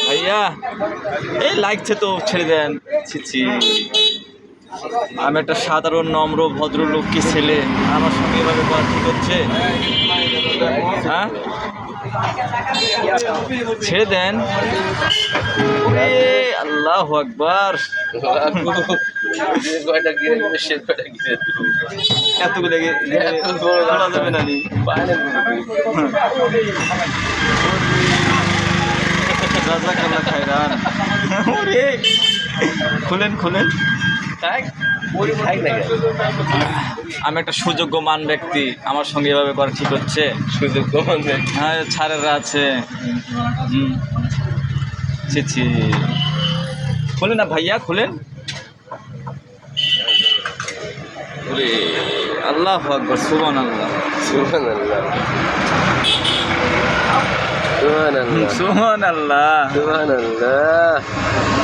ভাইয়া এই লাগছে তো ছেড়ে দেন। ছি ছি, আমি একটা সাধারণ নম্র ভদ্রলোককে ছেলে, আমার সঙ্গে এভাবে করা ঠিক হচ্ছে? হ্যাঁ, ছেড়ে দেন। ওরে আল্লাহু আকবার, এতগুলো বলা যাবে না নি। জাযাকাল্লাহ খাইরান। ওরে খুলেন খুলেন। আমি একটা সুযোগ্য মান ব্যক্তি, আমার সঙ্গে এভাবে করা ঠিক হচ্ছে? সুযোগ্য মান ব্যক্তি? হ্যাঁ, ছাড়েরা আছে। ছি ছি, খুলেন না ভাইয়া, খুলেন। ওরে আল্লাহু আকবার, সুবহানাল্লাহ সুবহানাল্লাহ সুবহানাল্লাহ সুবহানাল্লাহ সুবহানাল্লাহ।